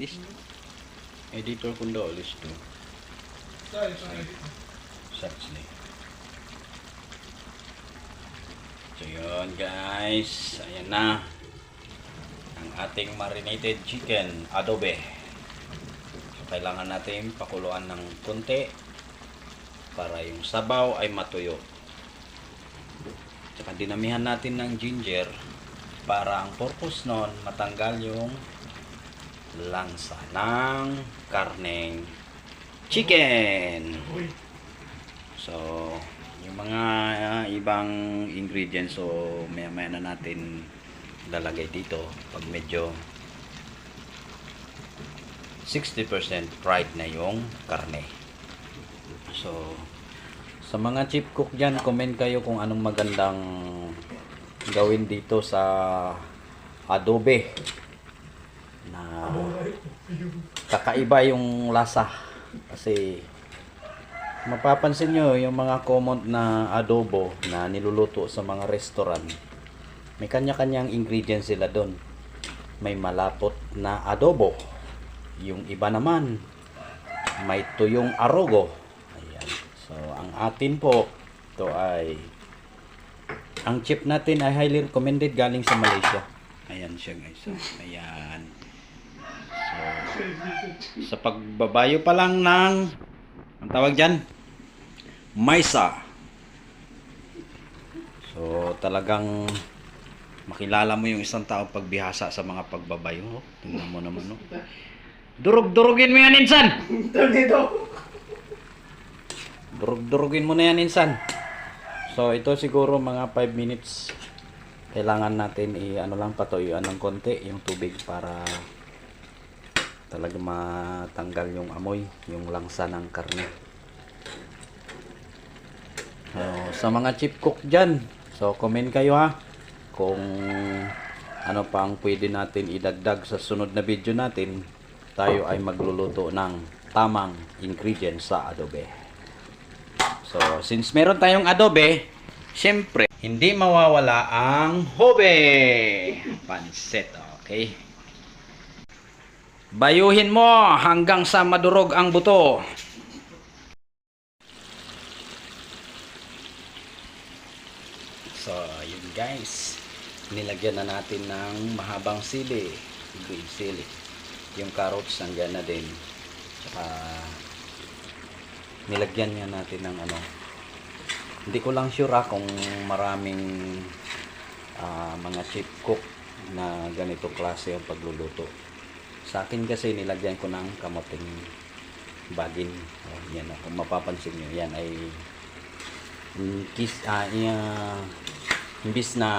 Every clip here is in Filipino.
listo. Editor kundo, listo. Search ni. So yun guys, ayan na ang ating marinated chicken adobe. So kailangan natin pakuluan ng konti para yung sabaw ay matuyo. Tsaka dinamihan natin ng ginger para ang purpose nun matanggal yung langsa ng karneng chicken. So yung mga ibang ingredients, so maya na natin lalagay dito pag medyo 60% fried na yung karne. So sa mga chip cook dyan, comment kayo kung anong magandang gawin dito sa adobe na kakaiba yung lasa. Kasi mapapansin nyo yung mga common na adobo na niluluto sa mga restaurant, may kanya-kanyang ingredients sila doon. May malapot na adobo, yung iba naman may tuyong arogo. Ayan. So ang atin po, ito ay ang chip natin ay highly recommended, galing sa Malaysia. Ayan siya guys. So, ayan. So, sa pagbabayo pa lang ng, ang tawag dyan, maysa. So talagang makilala mo yung isang tao pagbihasa sa mga pagbabayo. Tingnan mo naman, no? Durug-durugin mo yan, insan! Durug-durugin mo na yan, insan. So ito siguro mga 5 minutes kailangan natin ano lang, patuyuan ng konti yung tubig para talaga matanggal yung amoy, yung langsa ng karne. So, sa mga chip cook dyan, so comment kayo ha kung ano pa ang pwede natin idagdag sa sunod na video natin. Tayo ay magluluto ng tamang ingredients sa adobe. So since meron tayong adobe, syempre hindi mawawala ang hobe pansit. Okay, bayuhin mo hanggang sa madurog ang buto. So yun guys, nilagyan na natin ng mahabang sili, green sili. Yung carrots nandiyan na din. Saka nilagyan niya natin ng ano, hindi ko lang sure kung maraming mga chip cook na ganito klase ang pagluluto. Sa akin kasi nilagyan ko ng kamuting bagin. Yan, kung mapapansin nyo, yan ay imbis na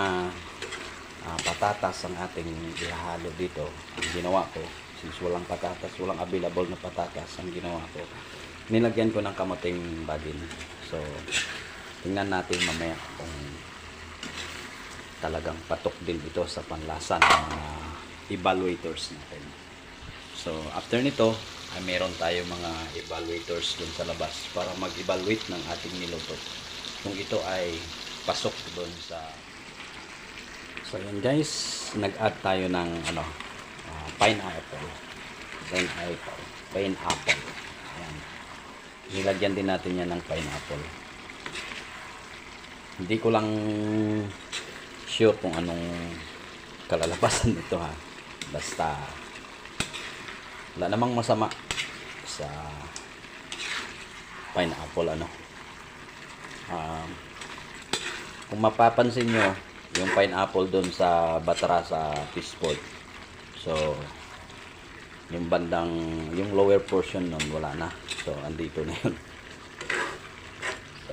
patatas ang ating ihahalo dito. Ang ginawa ko, since walang patatas, walang available na patatas, ang ginawa ko, nilagyan ko ng kamuting bagin. So tingnan natin mamaya kung talagang patok din ito sa panlasa ng mga evaluators natin. So after nito ay meron tayo mga evaluators dun sa labas para mag-evaluate ng ating niluto kung ito ay pasok doon sa. So yan guys, nag-add tayo ng ano, pineapple. Ayan. Nilagyan din natin yan ng pineapple. Hindi ko lang sure kung anong kalalabasan nito ha. Basta wala namang masama sa pineapple ano. Kung mapapansin nyo yung pineapple doon sa Batarasa fishport, so yung bandang, yung lower portion nun wala na. So andito na yun. So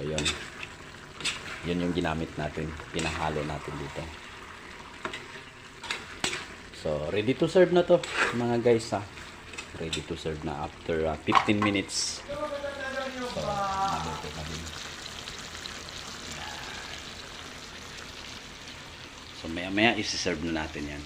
yun yung ginamit natin, pinahalo natin dito. So ready to serve na to mga guys ha. Ready to serve na after 15 minutes. So naluto na din. So maya maya isi-serve na natin yan.